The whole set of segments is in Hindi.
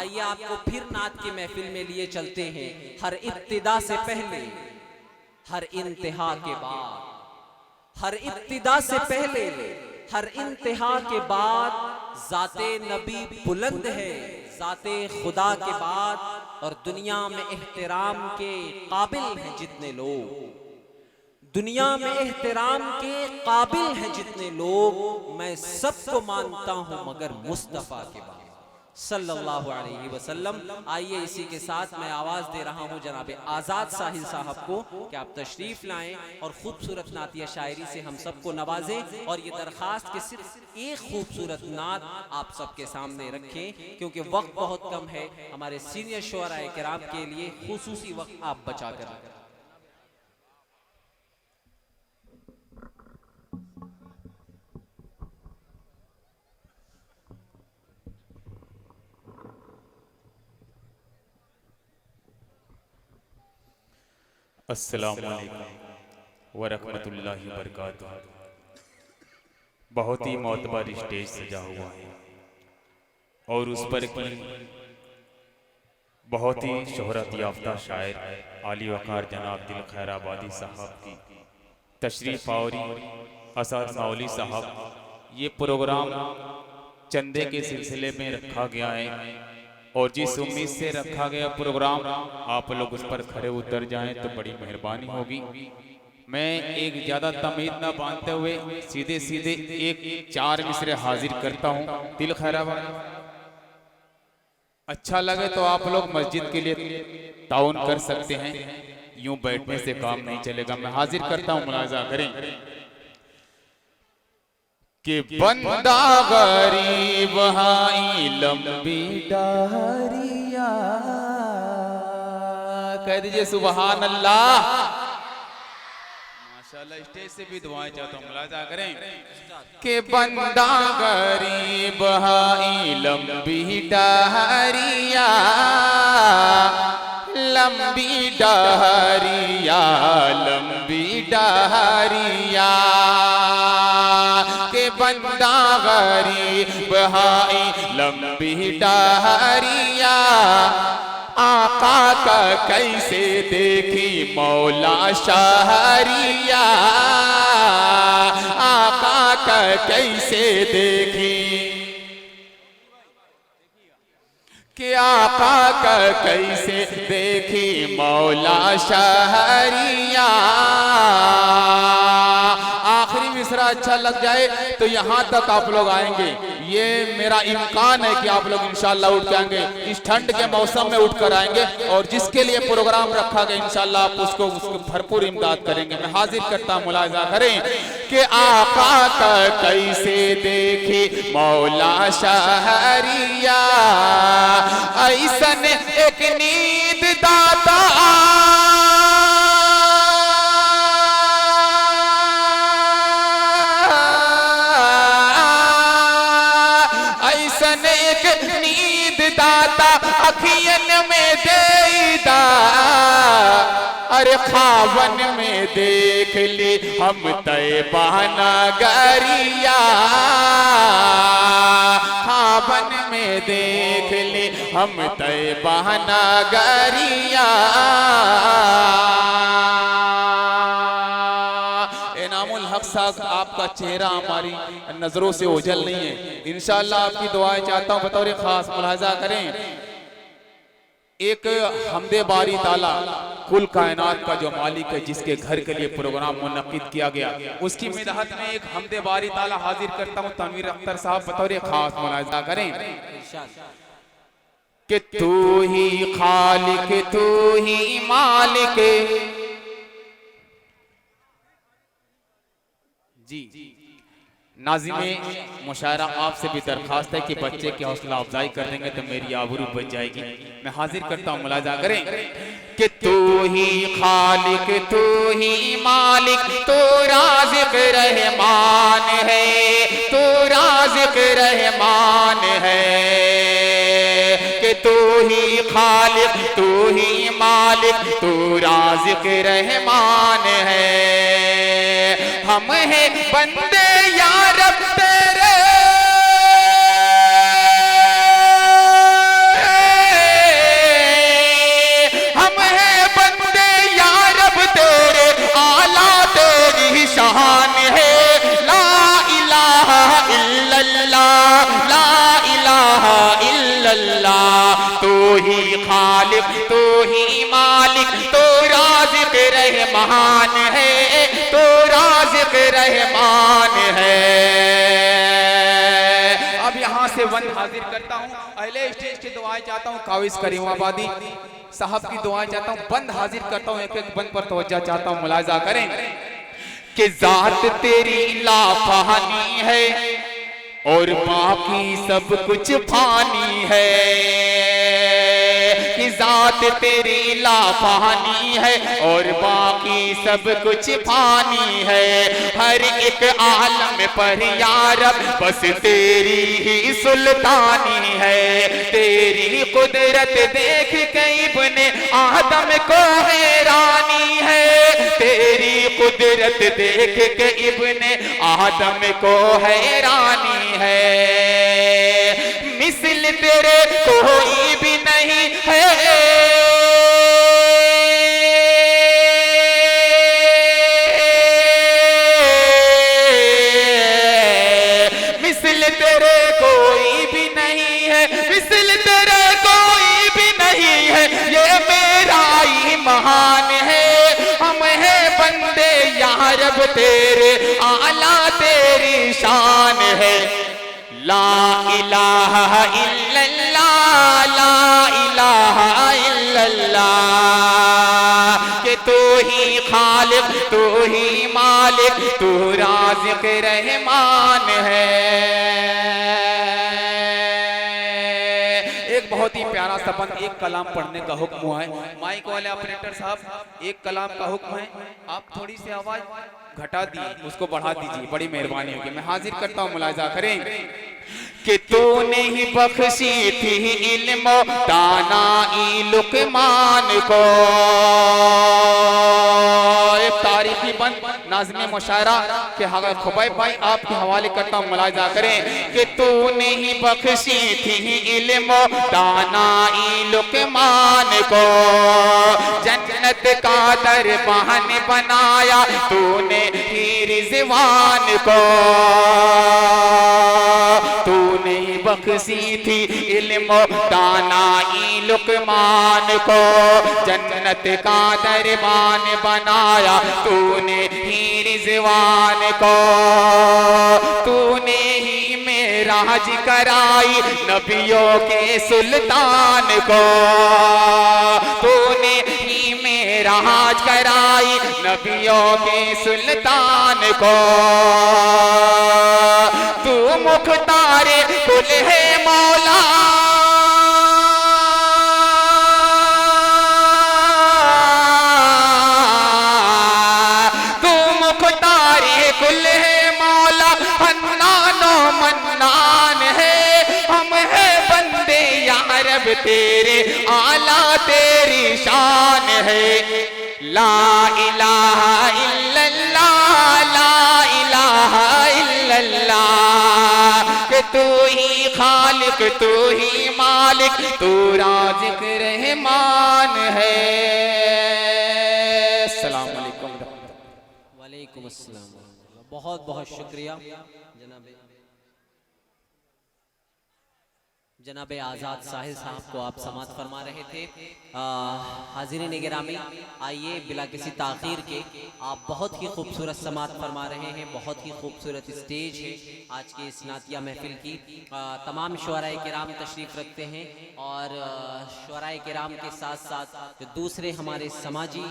आइए आपको फिर नात की महफिल में लिए चलते हैं। हर इब्तिदा से पहले, हर इंतहा के बाद, हर इब्तिदा से पहले, हर इंतहा के बाद ज़ाते नबी बुलंद है, ज़ाते खुदा के बाद। और दुनिया में एहतराम के काबिल हैं जितने लोग, दुनिया में एहतराम के काबिल हैं जितने लोग, मैं सबको मानता हूं मगर मुस्तफ़ा के बाद सल्लल्लाहु अलैहि वसल्लम। आइए इसी के साथ मैं आवाज़ दे रहा हूं जनाब आज़ाद साहिल साहब को कि आप तशरीफ़ लाएं और खूबसूरत नातिया शायरी से हम सबको नवाजें। और ये दरख्वास्त कि सिर्फ एक खूबसूरत नात आप सबके सामने रखें, क्योंकि वक्त बहुत कम है। हमारे सीनियर शुअराए किराम के लिए खुसूसी वक्त आप बचा कर रखें। अस्सलामु अलैकुम व रहमतुल्लाहि व बरकातुहू। बहुत ही मोतबर स्टेज सजा हुआ है और उस पर की बहुत ही शोहरत याफ्ता शायर आली वक़ार जनाब दिल खैर आबादी साहब की तशरीफ़ आवरी असद मौली साहब। ये प्रोग्राम चंदे के सिलसिले में रखा गया है और जिस उम्मीद से रखा गया प्रोग्राम आप लोग उस पर खरे उतर जाएं तो बड़ी मेहरबानी होगी। मैं एक ज़्यादा तमीद ना बांधते हुए सीधे सीधे एक 4 मिसरे हाजिर करता हूँ। दिल खैराबाद अच्छा लगे तो आप लोग मस्जिद के लिए ताउन कर सकते हैं, यूं बैठने से काम नहीं चलेगा। मैं हाजिर करता हूँ, मुलाजा करें कि बंदा गरीब हाई लंबी डारिया। कह दीजिए सुबहान अल्लाह। माशाल्लाह, स्टेज से भी दुआएं चाहता हूँ, मुलाजा करें कि बंदा गरीब हाई लंबी डारिया, लंबी डारिया, लंबी डारिया। बंदा गरीब हाई लंबी डारिया, आका का कैसे देखी मौला शहरिया, आका का कैसे देखी कि आका का कैसे देखी मौला शहरिया। आखिरी मिसरा अच्छा लग जाए तो यहाँ तक आप लोग आएंगे, ये मेरा इम्कान है कि आप लोग इंशाल्लाह उठ के आएंगे। इस ठंड के मौसम में उठ कर आएंगे और जिसके लिए प्रोग्राम रखा गया इंशाल्लाह आप उसको भरपूर इमदाद करेंगे। मैं हाजिर करता हूँ, मुलाजा करें कि आका का कैसे देखी मौला शहरिया, ऐसन एक नींद दाता दाता अखियन में देदा, अरे खावन में देख ली हम तैबा नगरिया, खावन में देख ली हम तैबा नगरिया। इनामुल हक साहब, आपका चेहरा हमारी नजरों से ओझल नहीं है, इंशाअल्लाह आपकी दुआएं चाहता हूं बतौर खास। मुलाजा करें एक हमदे बारी ताला कुल कायनात का जो मालिक है, जिसके घर के लिए प्रोग्राम मुनक्किद किया गया, उसकी मिदहत में एक हमदे बारी ताला हाजिर करता हूं। तनवीर अख्तर साहब बतौर खास मुलाजा करें कि तू ही खालिक तू ही मालिक जी। नाज़िमे मुशायरा आपसे भी दरखास्त है कि बच्चे की हौसला अफजाई कर देंगे तो मेरी आबरू बच जाएगी। मैं हाजिर करता हूँ, मुलाजा करें कि तू ही खालिक तू ही मालिक, तू राज़िक रहमान है, तू राज़िक रहमान है। कि तू ही खालिक तू ही मालिक, तू राज़िक रहमान है। हम हैं बंदे या रब तेरे, तू ही खालिक तू ही मालिक तू राज़िक़ रहमान है, तू राज़िक़ रहमान है। अब यहाँ से बंद हाजिर करता हूँ, अहले स्टेज की दुआएं चाहता हूँ, काविस करीमाबादी साहब की दुआएं चाहता हूँ, बंद हाजिर करता हूँ, एक एक बंद पर तवज्जो चाहता हूँ, मुलाजा करें कि जात तेरी लाफानी है और बाकी सब कुछ फानी है, कि जात तेरी लाफानी है और बाकी सब कुछ फानी है। हर एक आलम पर या रब बस तेरी ही सुल्तानी है। तेरी कुदरत देख के इब्ने आदम को हैरानी है, तेरी कुदरत देख के इब्ने आदम को हैरानी है। मिसल तेरे कोई भी नहीं है, मिसल तेरे कोई भी नहीं है, मिसल तेरे कोई भी नहीं है। ये मेरा ही महान है, हम हैं बंदे या रब तेरे, आला तेरी शान है। ला इलाहा इल्लल्लाह, ला इलाहा इल्लल्लाह, कि तू ही खालिक तू ही मालिक तू राज़िक़ रहमान है। एक बहुत ही प्यारा सा बंद, एक कलाम पढ़ने का हुक्म है। माइक वाले ऑपरेटर साहब, एक कलाम का हुक्म है, आप थोड़ी सी आवाज घटा दी, उसको बढ़ा दीजिए, बड़ी मेहरबानी होगी। मैं हाजिर करता हूँ, मुलाजा करें कि तूने ही बख्शी थी इल्म दानाई लुकमान को। एक तारीखी बंद नाज़िम मुशायरा के खुबैब भाई आपके हवाले करता हूँ, मुलाजा करें कि तूने ही बख्शी थी इल्म दानाई लुकमान को, जन्नत का दरबान बनाया तूने ही रिज़वान को। तूने ही बख्शी थी इल्म दानाई लुकमान को, जन्नत का दरबान बनाया तूने ही रिज़वान को। तूने ही मेराज कराई नबियों के सुल्तान को, तूने ही मेराज कराई नबियों के सुल्तान को। तू मुख्तारे कुल है मौला, तू मुख्तारे कुल है मौला, हन्नानो मन्नान है। हम है बंदे या रब तेरे, आला तेरी शान है। ला इलाहा इल्लल्लाह, ला इलाहा इल्लल्लाह, कि तू ही खालिक तू ही मालिक तू राज़िक़ रहमान है। अस्सलाम वालेकुम। वालेकुम अस्सलाम। बहुत बहुत शुक्रिया जनाब आज़ाद साहिल साहब को आप समात फरमा रहे थे। हाज़िरीन गिरामी, आइए बिला किसी ताख़ीर के आप बहुत ही खूबसूरत समात फरमा रहे हैं, बहुत ही खूबसूरत स्टेज है आज की इस नातिया महफिल की। तमाम शुअराए किराम तशरीफ़ रखते हैं और शुअराए किराम के साथ साथ जो दूसरे हमारे समाजी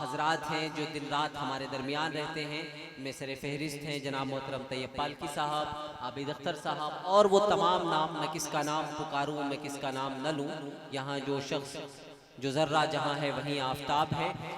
हजरात हैं जो दिन रात हमारे दरमियान रहते हैं, में सर फहरिस्त हैं जनाब मोहतरम तैयब पालकी साहब, आबिद अख्तर साहब और वो तमाम नाम, मैं किसका नाम पुकारूं मैं किसका नाम न लूं। यहाँ जो शख्स जो ज़र्रा जहाँ है वहीं आफ्ताब है।